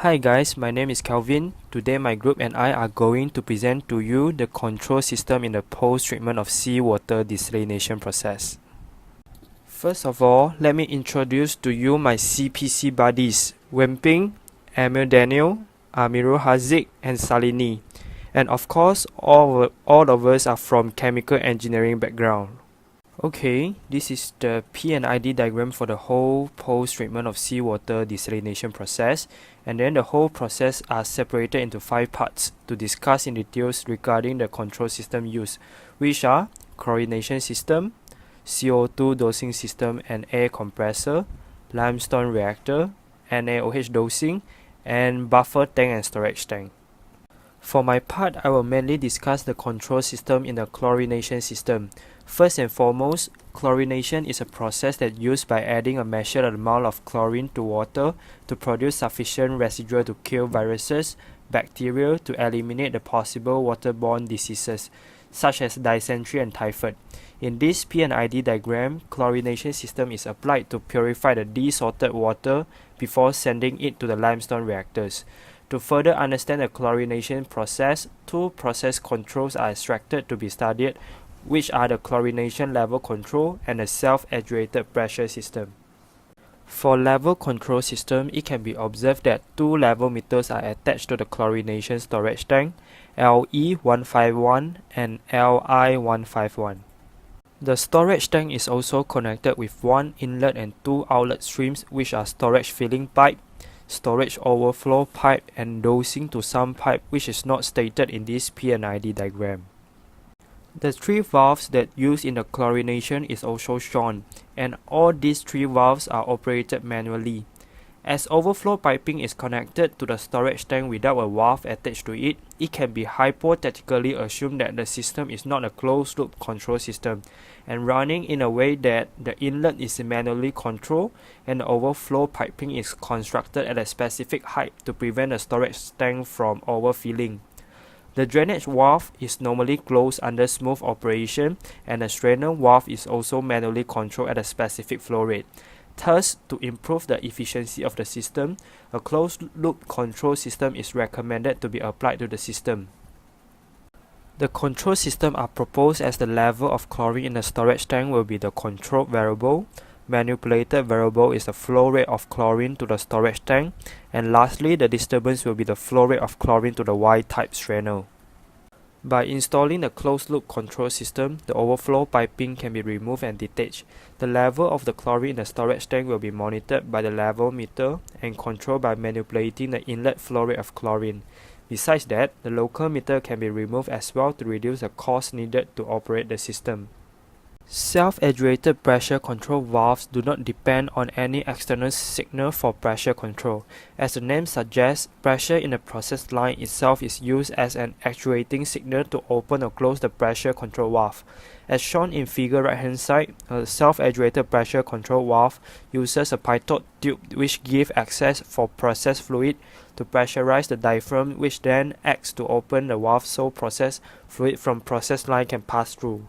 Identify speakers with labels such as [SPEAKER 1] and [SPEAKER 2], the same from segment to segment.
[SPEAKER 1] Hi guys, my name is Kelvin. Today my group and I are going to present to you the control system in the post-treatment of seawater desalination process. First of all, let me introduce to you my CPC buddies, Weng Pin, Emir Danial, Amirul Haziq and Sahlini. And of course, all of us are from chemical engineering background. Okay, this is the P&ID diagram for the whole post-treatment of seawater desalination process, and then the whole process are separated into 5 parts to discuss in details regarding the control system used, which are chlorination system, CO2 dosing system and air compressor, limestone reactor, NaOH dosing, and buffer tank and storage tank. For my part, I will mainly discuss the control system in the chlorination system. First and foremost, chlorination is a process that used by adding a measured amount of chlorine to water to produce sufficient residue to kill viruses, bacteria to eliminate the possible waterborne diseases such as dysentery and typhoid. In this P&ID diagram, chlorination system is applied to purify the desalted water before sending it to the limestone reactors. To further understand the chlorination process, 2 process controls are extracted to be studied, which are the chlorination level control and the self-actuated pressure system. For level control system, it can be observed that 2 level meters are attached to the chlorination storage tank, LE151 and LI151. The storage tank is also connected with 1 inlet and 2 outlet streams, which are storage filling pipe, storage overflow pipe and dosing to sump pipe, which is not stated in this P&ID diagram. The 3 valves that used in the chlorination is also shown, and all these 3 valves are operated manually. As overflow piping is connected to the storage tank without a valve attached to it, it can be hypothetically assumed that the system is not a closed-loop control system and running in a way that the inlet is manually controlled and the overflow piping is constructed at a specific height to prevent the storage tank from overfilling. The drainage valve is normally closed under smooth operation, and the strainer valve is also manually controlled at a specific flow rate. Thus, to improve the efficiency of the system, a closed-loop control system is recommended to be applied to the system. The control system are proposed as the level of chlorine in the storage tank will be the control variable, manipulated variable is the flow rate of chlorine to the storage tank, and lastly, the disturbance will be the flow rate of chlorine to the Y-type strainer. By installing the closed-loop control system, the overflow piping can be removed and detached. The level of the chlorine in the storage tank will be monitored by the level meter and controlled by manipulating the inlet flow rate of chlorine. Besides that, the local meter can be removed as well to reduce the cost needed to operate the system. Self-actuated pressure control valves do not depend on any external signal for pressure control. As the name suggests, pressure in the process line itself is used as an actuating signal to open or close the pressure control valve. As shown in figure right hand side, a self-actuated pressure control valve uses a pitot tube which gives access for process fluid to pressurize the diaphragm, which then acts to open the valve so process fluid from process line can pass through.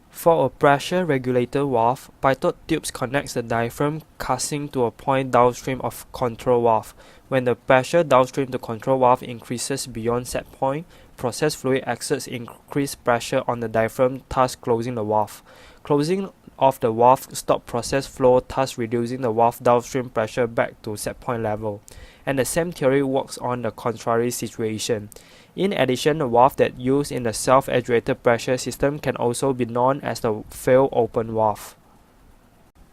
[SPEAKER 1] For a pressure regulator valve, pitot tubes connects the diaphragm casing to a point downstream of control valve. When the pressure downstream to control valve increases beyond set point, process fluid exerts increased pressure on the diaphragm, thus closing the valve. Closing of the valve stops process flow, thus reducing the valve downstream pressure back to set point level. And the same theory works on the contrary situation. In addition, the valve that used in the self-actuated pressure system can also be known as the fail open valve.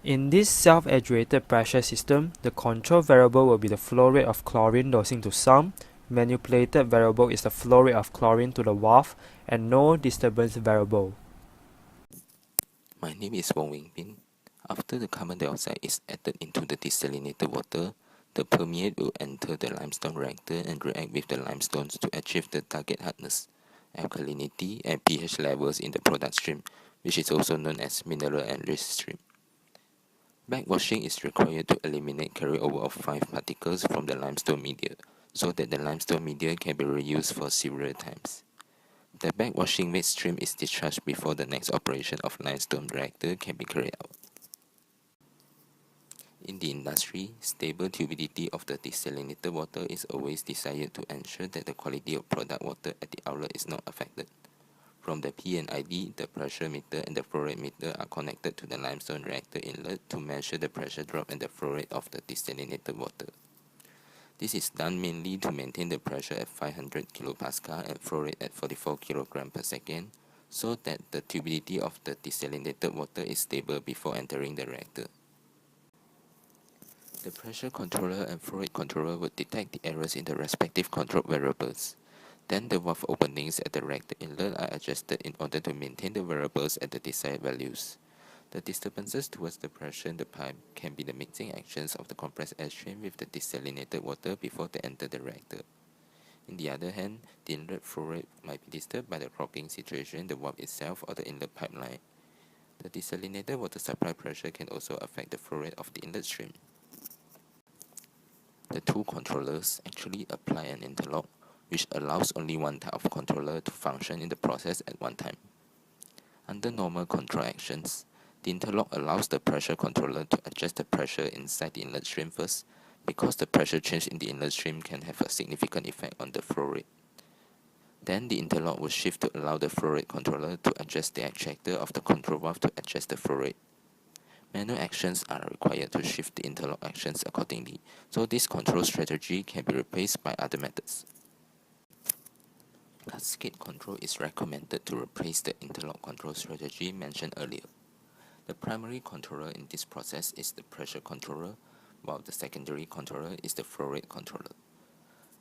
[SPEAKER 1] In this self-actuated pressure system, the control variable will be the flow rate of chlorine dosing to sump, manipulated variable is the flow rate of chlorine to the valve, and no disturbance variable.
[SPEAKER 2] My name is Wong Weng Pin. After the carbon dioxide is added into the desalinated water, the permeate will enter the limestone reactor and react with the limestones to achieve the target hardness, alkalinity, and pH levels in the product stream, which is also known as mineral enriched stream. Backwashing is required to eliminate carryover of fine particles from the limestone media, so that the limestone media can be reused for several times. The backwashing waste stream is discharged before the next operation of limestone reactor can be carried out. In the industry, stable turbidity of the desalinated water is always desired to ensure that the quality of product water at the outlet is not affected. From the P&ID, the pressure meter and the flow rate meter are connected to the limestone reactor inlet to measure the pressure drop and the flow rate of the desalinated water. This is done mainly to maintain the pressure at 500 kPa and flow rate at 44 kg per second, so that the turbidity of the desalinated water is stable before entering the reactor. The pressure controller and flow rate controller will detect the errors in the respective control variables. Then the valve openings at the reactor inlet are adjusted in order to maintain the variables at the desired values. The disturbances towards the pressure in the pipe can be the mixing actions of the compressed air stream with the desalinated water before they enter the reactor. On the other hand, the inlet flow rate might be disturbed by the clogging situation in the valve itself or the inlet pipeline. The desalinated water supply pressure can also affect the flow rate of the inlet stream. The two controllers actually apply an interlock, which allows only one type of controller to function in the process at one time. Under normal control actions, the interlock allows the pressure controller to adjust the pressure inside the inlet stream first, because the pressure change in the inlet stream can have a significant effect on the flow rate. Then the interlock will shift to allow the flow rate controller to adjust the actuator of the control valve to adjust the flow rate. Manual actions are required to shift the interlock actions accordingly, so this control strategy can be replaced by other methods. Cascade control is recommended to replace the interlock control strategy mentioned earlier. The primary controller in this process is the pressure controller, while the secondary controller is the flow rate controller.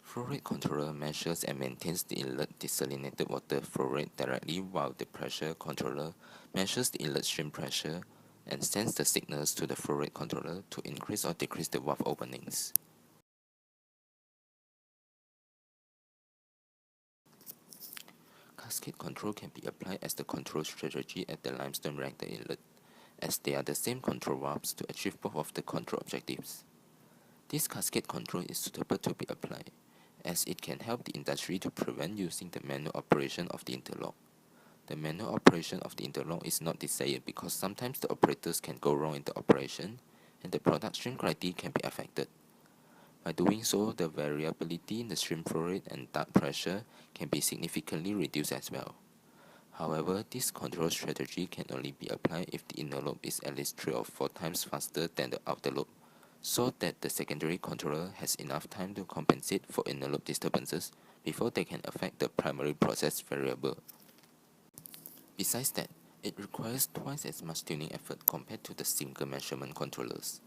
[SPEAKER 2] Flow rate controller measures and maintains the inlet desalinated water flow rate directly, while the pressure controller measures the inlet stream pressure and sends the signals to the flow rate controller to increase or decrease the valve openings. Cascade control can be applied as the control strategy at the limestone reactor inlet, as they are the same control valves to achieve both of the control objectives. This cascade control is suitable to be applied, as it can help the industry to prevent using the manual operation of the interlock. The manual operation of the interlock is not desired because sometimes the operators can go wrong in the operation and the product stream quality can be affected. By doing so, the variability in the stream flow rate and duct pressure can be significantly reduced as well. However, this control strategy can only be applied if the inner lobe is at least 3 or 4 times faster than the outer lobe, so that the secondary controller has enough time to compensate for inner lobe disturbances before they can affect the primary process variable. Besides that, it requires twice as much tuning effort compared to the single measurement controllers.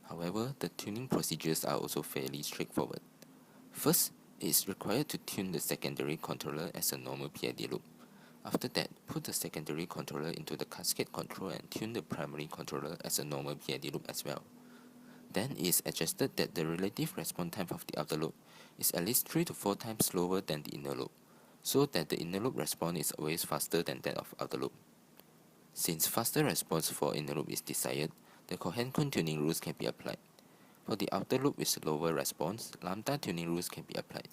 [SPEAKER 2] However, the tuning procedures are also fairly straightforward. First, it is required to tune the secondary controller as a normal PID loop. After that, put the secondary controller into the cascade control and tune the primary controller as a normal PID loop as well. Then it is adjusted that the relative response time of the outer loop is at least 3 to 4 times slower than the inner loop, so that the inner loop response is always faster than that of outer loop. Since faster response for inner loop is desired, the Cohen-Kuhn tuning rules can be applied. For the outer loop with lower response, lambda tuning rules can be applied.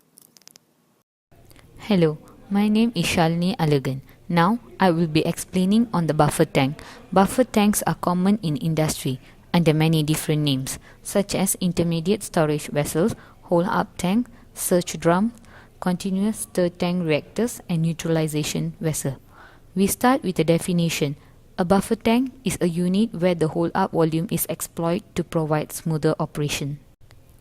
[SPEAKER 3] Hello, my name is Sahlini. Now, I will be explaining on the buffer tank. Buffer tanks are common in industry under many different names, such as intermediate storage vessels, hold-up tank, surge drum, continuous stir tank reactors, and neutralization vessel. We start with the definition. A buffer tank is a unit where the hold-up volume is exploited to provide smoother operation.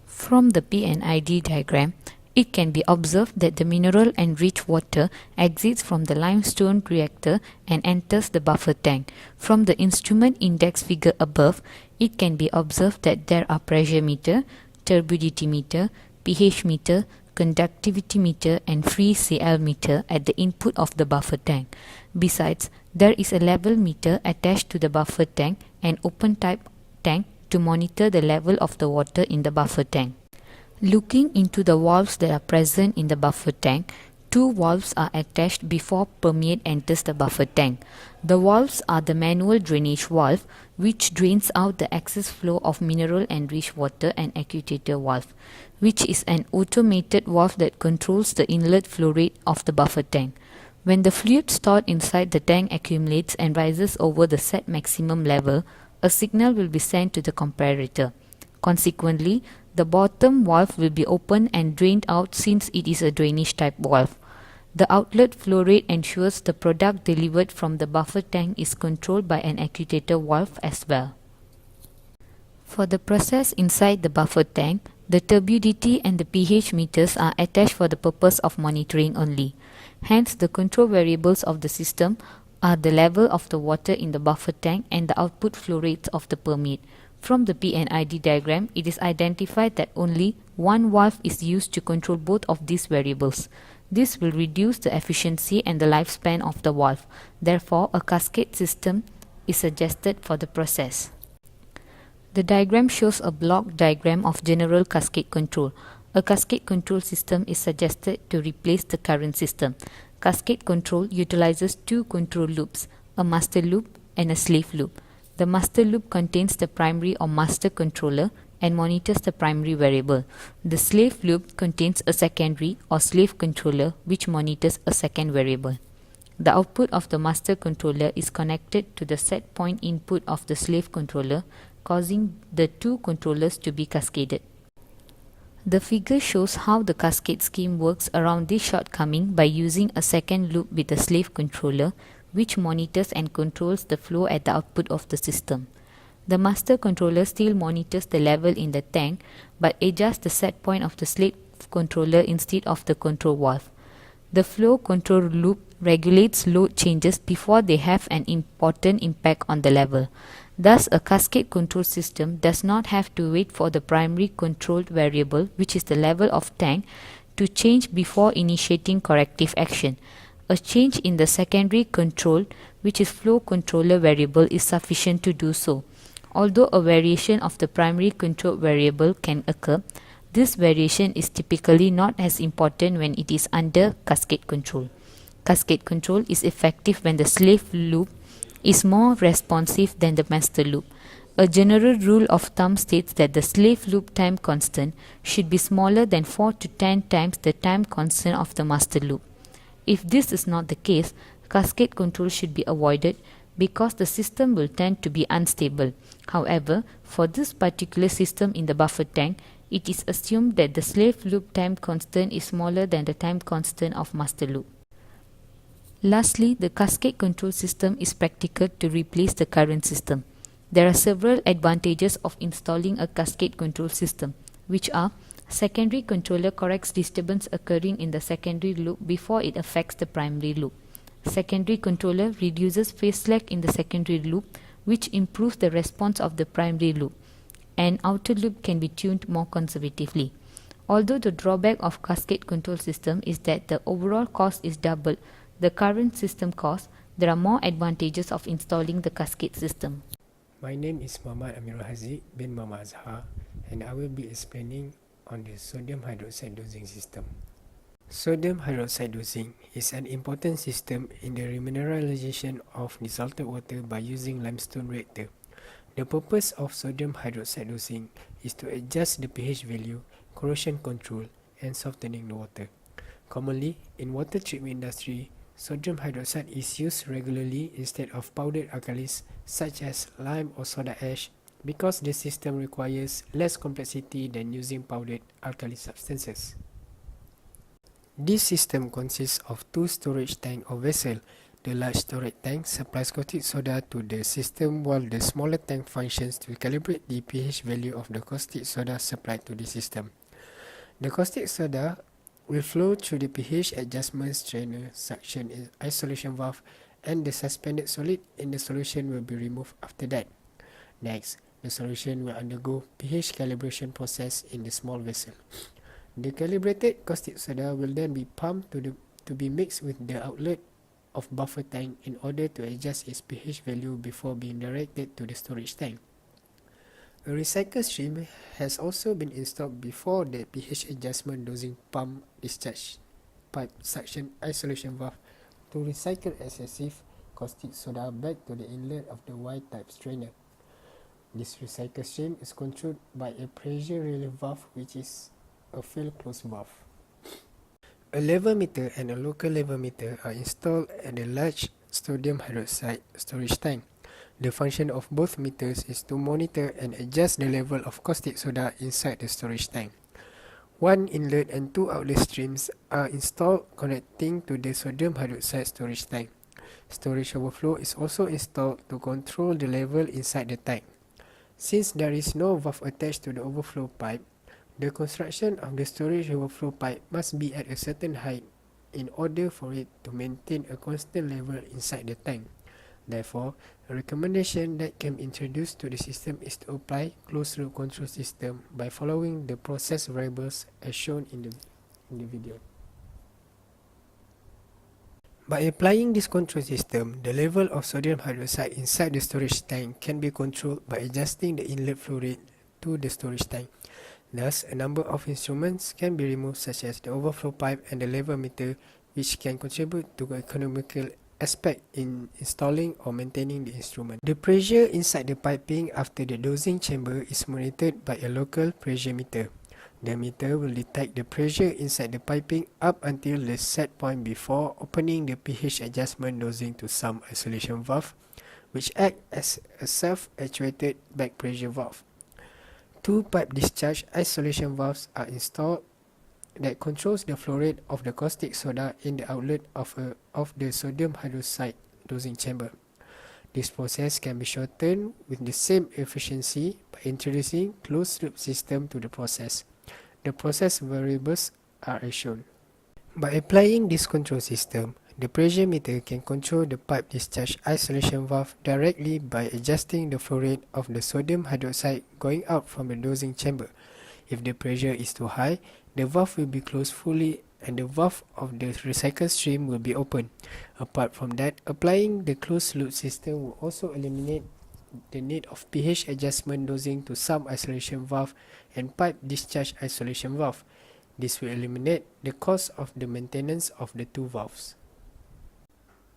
[SPEAKER 3] From the P&ID diagram, it can be observed that the mineral-enriched water exits from the limestone reactor and enters the buffer tank. From the instrument index figure above, it can be observed that there are pressure meter, turbidity meter, pH meter, conductivity meter, and free Cl meter at the input of the buffer tank. Besides, there is a level meter attached to the buffer tank and open type tank to monitor the level of the water in the buffer tank. Looking into the valves that are present in the buffer tank, 2 valves are attached before permeate enters the buffer tank. The valves are the manual drainage valve, which drains out the excess flow of mineral-enriched water, and accusator valve, which is an automated valve that controls the inlet flow rate of the buffer tank. When the fluid stored inside the tank accumulates and rises over the set maximum level, a signal will be sent to the comparator. Consequently, the bottom valve will be opened and drained out since it is a drainage type valve. The outlet flow rate ensures the product delivered from the buffer tank is controlled by an actuator valve as well. For the process inside the buffer tank, the turbidity and the pH meters are attached for the purpose of monitoring only. Hence, the control variables of the system are the level of the water in the buffer tank and the output flow rates of the permeate. From the P&ID diagram, it is identified that only one valve is used to control both of these variables. This will reduce the efficiency and the lifespan of the valve. Therefore, a cascade system is suggested for the process. The diagram shows a block diagram of general cascade control. A cascade control system is suggested to replace the current system. Cascade control utilizes two control loops, a master loop and a slave loop. The master loop contains the primary or master controller and monitors the primary variable. The slave loop contains a secondary or slave controller which monitors a second variable. The output of the master controller is connected to the set point input of the slave controller, causing the two controllers to be cascaded. The figure shows how the cascade scheme works around this shortcoming by using a second loop with a slave controller, which monitors and controls the flow at the output of the system. The master controller still monitors the level in the tank but adjusts the set point of the slave controller instead of the control valve. The flow control loop regulates load changes before they have an important impact on the level. Thus, a cascade control system does not have to wait for the primary controlled variable, which is the level of tank, to change before initiating corrective action. A change in the secondary control, which is flow controller variable, is sufficient to do so. Although a variation of the primary control variable can occur, this variation is typically not as important when it is under cascade control. Cascade control is effective when the slave loop is more responsive than the master loop. A general rule of thumb states that the slave loop time constant should be smaller than 4 to 10 times the time constant of the master loop. If this is not the case, cascade control should be avoided because the system will tend to be unstable. However, for this particular system in the buffer tank, it is assumed that the slave loop time constant is smaller than the time constant of master loop. Lastly, the cascade control system is practical to replace the current system. There are several advantages of installing a cascade control system, which are: secondary controller corrects disturbance occurring in the secondary loop before it affects the primary loop. Secondary controller reduces phase lag in the secondary loop, which improves the response of the primary loop. An outer loop can be tuned more conservatively. Although the drawback of cascade control system is that the overall cost is double the current system cost, there are more advantages of installing the cascade system.
[SPEAKER 4] My name is Muhammad Amirul Haziq bin Muhammad Azhar, and I will be explaining on the sodium hydroxide dosing system. Sodium hydroxide dosing is an important system in the remineralization of desalted water by using limestone reactor. The purpose of sodium hydroxide dosing is to adjust the pH value, corrosion control, and softening the water. Commonly, in water treatment industry, sodium hydroxide is used regularly instead of powdered alkalis such as lime or soda ash because the system requires less complexity than using powdered alkali substances. This system consists of two storage tank or vessel. The large storage tank supplies caustic soda to the system while the smaller tank functions to calibrate the pH value of the caustic soda supplied to the system. The caustic soda will flow through the pH adjustment strainer, suction isolation valve, and the suspended solid in the solution will be removed after that. Next, the solution will undergo pH calibration process in the small vessel. The calibrated caustic soda will then be pumped to be mixed with the outlet of buffer tank in order to adjust its pH value before being directed to the storage tank. A recycle stream has also been installed before the pH adjustment dosing pump discharge pipe suction isolation valve to recycle excessive caustic soda back to the inlet of the Y-type strainer. This recycle stream is controlled by a pressure relief valve, which is a fill-close valve. A level meter and a local level meter are installed at the large sodium hydroxide storage tank. The function of both meters is to monitor and adjust the level of caustic soda inside the storage tank. One inlet and two outlet streams are installed connecting to the sodium hydroxide storage tank. Storage overflow is also installed to control the level inside the tank. Since there is no valve attached to the overflow pipe, the construction of the storage overflow pipe must be at a certain height in order for it to maintain a constant level inside the tank. Therefore, a recommendation that can be introduced to the system is to apply closed-loop control system by following the process variables as shown in the video. By applying this control system, the level of sodium hydroxide inside the storage tank can be controlled by adjusting the inlet flow rate to the storage tank. Thus, a number of instruments can be removed such as the overflow pipe and the level meter, which can contribute to the economical aspect in installing or maintaining the instrument. The pressure inside the piping after the dosing chamber is monitored by a local pressure meter. The meter will detect the pressure inside the piping up until the set point before opening the pH adjustment dosing to some isolation valve, which act as a self-actuated back pressure valve. Two pipe discharge isolation valves are installed that controls the flow rate of the caustic soda in the outlet of the sodium hydroxide dosing chamber. This process can be shortened with the same efficiency by introducing closed-loop system to the process. The process variables are as shown. By applying this control system, the pressure meter can control the pipe discharge isolation valve directly by adjusting the flow rate of the sodium hydroxide going out from the dosing chamber. If the pressure is too high, the valve will be closed fully and the valve of the recycle stream will be open. Apart from that, applying the closed-loop system will also eliminate the need of pH adjustment dosing to some isolation valve and pipe discharge isolation valve. This will eliminate the cost of the maintenance of the two valves.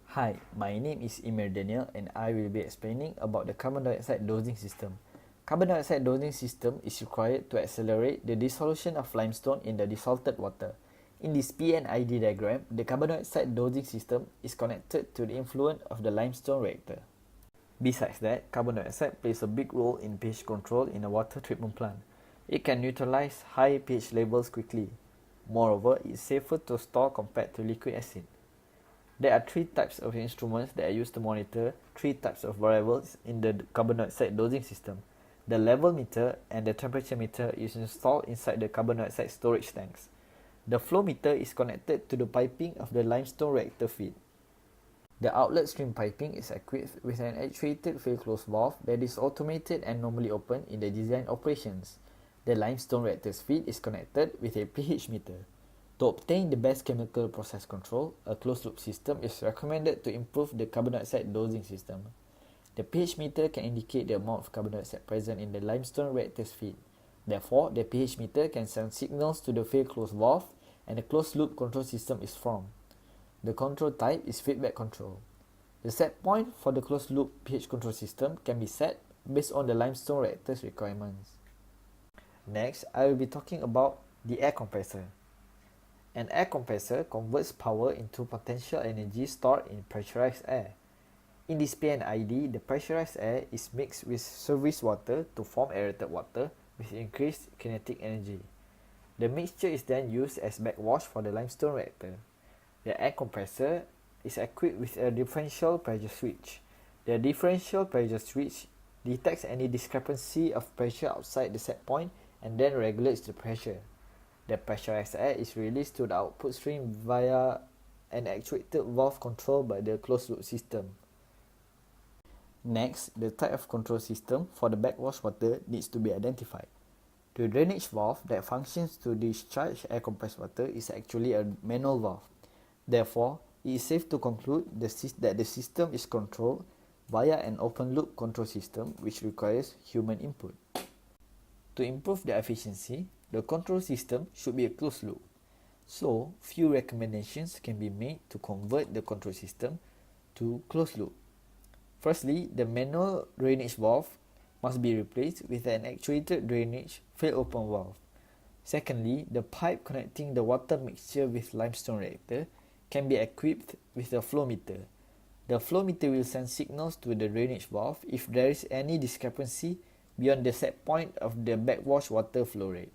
[SPEAKER 5] Hi, my name is Emir Danial and I will be explaining about the carbon dioxide dosing system. Carbon dioxide dosing system is required to accelerate the dissolution of limestone in the desalted water. In this PNID diagram, the carbon dioxide dosing system is connected to the influent of the limestone reactor. Besides that, carbon dioxide plays a big role in pH control in a water treatment plant. It can neutralize high pH levels quickly. Moreover, it is safer to store compared to liquid acid. There are three types of instruments that are used to monitor three types of variables in the carbon dioxide dosing system. The level meter and the temperature meter is installed inside the carbon dioxide storage tanks. The flow meter is connected to the piping of the limestone reactor feed. The outlet stream piping is equipped with an actuated fail-close valve that is automated and normally open in the design operations. The limestone reactor's feed is connected with a pH meter. To obtain the best chemical process control, a closed-loop system is recommended to improve the carbon dioxide dosing system. The pH meter can indicate the amount of carbon dioxide present in the limestone reactor's feed. Therefore, the pH meter can send signals to the fail-close valve and a closed-loop control system is formed. The control type is feedback control. The set point for the closed-loop pH control system can be set based on the limestone reactor's requirements. Next, I will be talking about the air compressor. An air compressor converts power into potential energy stored in pressurized air. In this PNID, the pressurized air is mixed with service water to form aerated water with increased kinetic energy. The mixture is then used as backwash for the limestone reactor. The air compressor is equipped with a differential pressure switch. The differential pressure switch detects any discrepancy of pressure outside the set point and then regulates the pressure. The pressurized air is released to the output stream via an actuated valve controlled by the closed-loop system. Next, the type of control system for the backwash water needs to be identified. The drainage valve that functions to discharge air compressed water is actually a manual valve. Therefore, it is safe to conclude that the system is controlled via an open-loop control system which requires human input. To improve the efficiency, the control system should be a closed loop. So, few recommendations can be made to convert the control system to closed loop. Firstly, the manual drainage valve must be replaced with an actuated drainage fail-open valve. Secondly, the pipe connecting the water mixture with limestone reactor can be equipped with a flow meter. The flow meter will send signals to the drainage valve if there is any discrepancy beyond the set point of the backwash water flow rate.